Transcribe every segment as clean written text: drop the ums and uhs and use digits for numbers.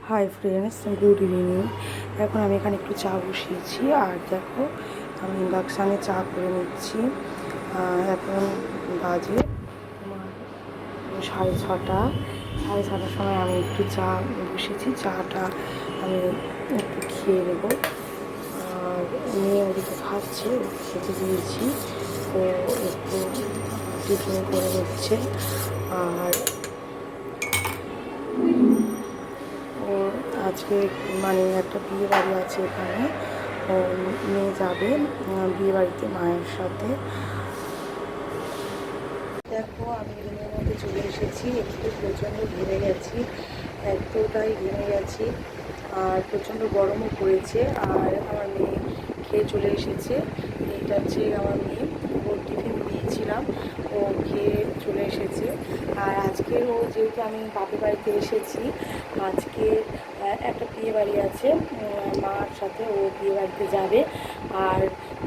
Hi friends, good evening. এখন আমি এখানে একটু চা বসিয়েছি, আর দেখো আমি ইন্ডাকশানে চা করে নিচ্ছি। এখন বাজে তোমার 6:30। 6:30টার সময় আমি একটু চা বসেছি। চাটা আমি একটু খেয়ে নেবো। আর মেয়ে ওদিকে খাচ্ছে, খেতে দিয়েছি। ও একটু টিফিন করে নিচ্ছে। আর আজকে মানে একটা বিয়ে বাড়ি আছে এখানে, ও মেয়ে যাবে বিয়ে বাড়িতে মায়ের সাথে। দেখো আমি রুমের মধ্যে চলে এসেছি, একটু প্রচণ্ড ঘেমে গেছি, এতটাই ঘেমে গেছি। আর প্রচণ্ড গরমও পড়েছে। আর আমার মেয়ে খেয়ে চলে এসেছে। এইটা হচ্ছে আমার মেয়ে, ওর টিফিন দিয়েছিলাম, ও খেয়ে চলে এসেছে। আর আজকে ও যেহেতু আমি বাপের বাড়িতে এসেছি, আজকে একটা বিয়ে বাড়ি আছে, মার সাথে ও বিয়ে বাড়িতে যাবে। আর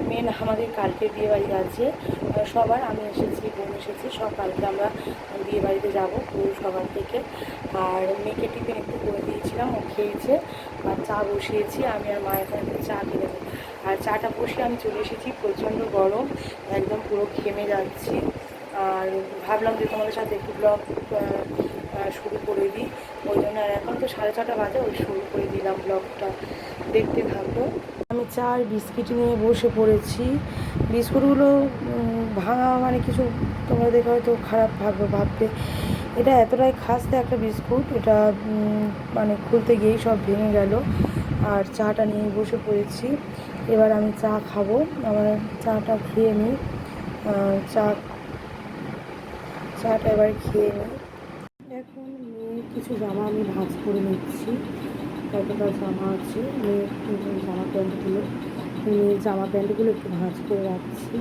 মেন আমাদের কালকে বিয়ে বাড়ি আছে সবার। আমি এসেছি, বোন এসেছি, সব কালকে আমরা বিয়ে বাড়িতে যাবো পুরো সকাল থেকে। আর মেয়েকে টিফিন একটু করে দিয়েছিলাম, ও খেয়েছে। আর চা বসিয়েছি, আমি আর মা এখন একটু চা খেয়ে নেবো। আর চাটা বসে আমি চলে এসেছি, প্রচণ্ড গরম, একদম পুরো ঘেমে যাচ্ছি। আর ভাবলাম যে তোমাদের সাথে একটু ব্লগ শুরু করে দিই, ওই জন্য। আর এখন তো 6:30 বাজে, ওই শুরু করে দিলাম ব্লগটা, দেখতে থাকো। আমি চা আর বিস্কিট নিয়ে বসে পড়েছি। বিস্কুটগুলো ভাঙা, মানে কিছু তোমরা দেখে হয়তো খারাপ ভাববে। এটা এতটাই খাস্তে একটা বিস্কুট, এটা মানে খুলতে গিয়েই সব ভেঙে গেল। আর চাটা নিয়ে বসে পড়েছি। এবার আমি চা খাবো, আমার চাটা খেয়ে নিই। চাটা এবার খেয়ে নিই। এখন মেয়ের কিছু জামা আমি ভাঁজ করে নিচ্ছি। কতটা জামা আছে, মেয়ের জামা প্যান্টগুলো, মেয়ের জামা প্যান্টগুলো একটু ভাঁজ করে রাখছি।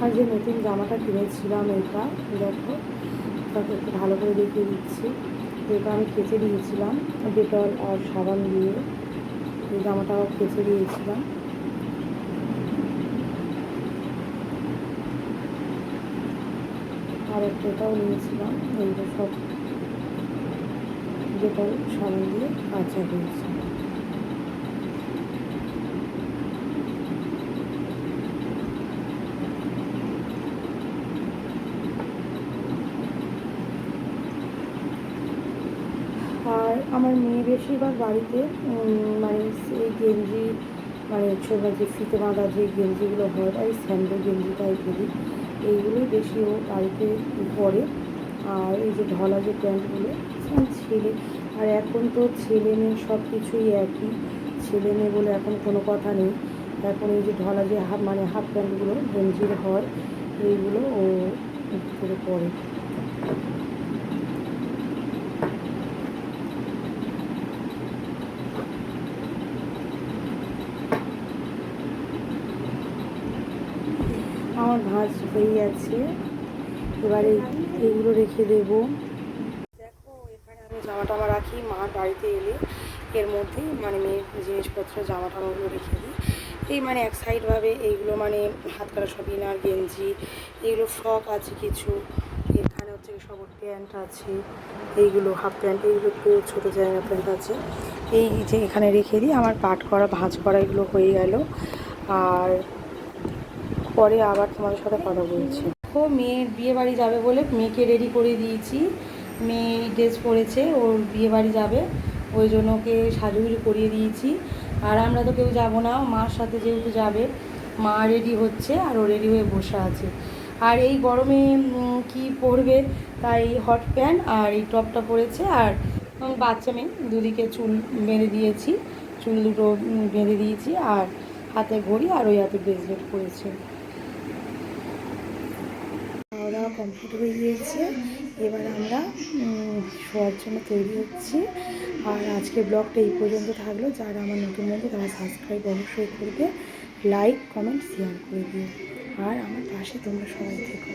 আর যে নতুন জামাটা কিনেছিলাম, এটা দেখো, তাকে একটু ভালো করে দেখিয়ে দিচ্ছি। এটা আমি কেচে দিয়েছিলাম ডেটল আর সাবান দিয়ে, এই জামাটাও কেচে দিয়েছিলাম। আর একটা এটাও নিয়েছিলাম, এইগুলো সব ডেটল সাবান দিয়ে কাচা হয়েছে। আর আমার মেয়ে বেশিরভাগ বাড়িতে মানে এই গেঞ্জি, মানে ছোটো যে ফিতে বাঁধা যে গেঞ্জিগুলো হয়, এই স্যান্ডো গেঞ্জি টাইপেরই, এইগুলোই বেশি ও বাড়িতে পরে। আর এই যে ঢলা যে প্যান্টগুলো ছেলে, আর এখন তো ছেলে মেয়ে সব কিছুই একই, ছেলে মেয়ে বলে এখন কোনো কথা নেই। এখন এই যে ঢলা যে হাফ প্যান্টগুলো গেঞ্জির হয়, এইগুলো ও করে পরে। আমার ভাঁজ হয়ে গেছে, এবারে এইগুলো রেখে দেবো। দেখো এখানে আমি জামা টামা রাখি, মার বাড়িতে এলে এর মধ্যে মানে মেয়ের জিনিসপত্র জামা টামাগুলো রেখে দিই। এই মানে এক সাইডভাবে এইগুলো মানে হাত কাটা সব ইনার গেঞ্জি, এইগুলো ফ্রক আছে কিছু, এখানে হচ্ছে সব প্যান্ট আছে, এইগুলো হাফ প্যান্ট, এইগুলো একটু ছোটো জায়গা প্যান্ট আছে। এই যে এখানে রেখে দিই, আমার পাট করা ভাঁজ করা এগুলো হয়ে গেল। আর পরে আবার তোমাদের সাথে কথা বলছি। ও মেয়ের বিয়ে বাড়ি যাবে বলে মেয়েকে রেডি করে দিয়েছি। মেয়ে ড্রেস পরেছে, ওর বিয়ে বাড়ি যাবে, ওই জন্য ওকে সাজুগুজু করিয়ে দিয়েছি। আর আমরা তো কেউ যাব না, মার সাথে যেহেতু যাবে, মা রেডি হচ্ছে আর ও রেডি হয়ে বসে আছে। আর এই গরমে কি পরবে, তাই হট প্যান্ট আর এই টপটা পরেছে। আর বাচ্চা মেয়ে দুদিকে চুল বেঁধে দিয়েছি, চুল দুটো বেঁধে দিয়েছি। আর হাতে ঘড়ি আর ওই হাতে ব্রেসলেট পরেছে। খাওয়া দাওয়া কমপ্লিট হয়ে গিয়েছে, এবার আমরা শোয়ার জন্য তৈরি হচ্ছি। আর আজকে ব্লগটা এই পর্যন্ত থাকলো। যারা আমার নতুন বন্ধু তারা সাবস্ক্রাইব অবশ্যই করবে, লাইক কমেন্ট শেয়ার করে দিও। আর আমার পাশে তোমরা সবাই থেকো।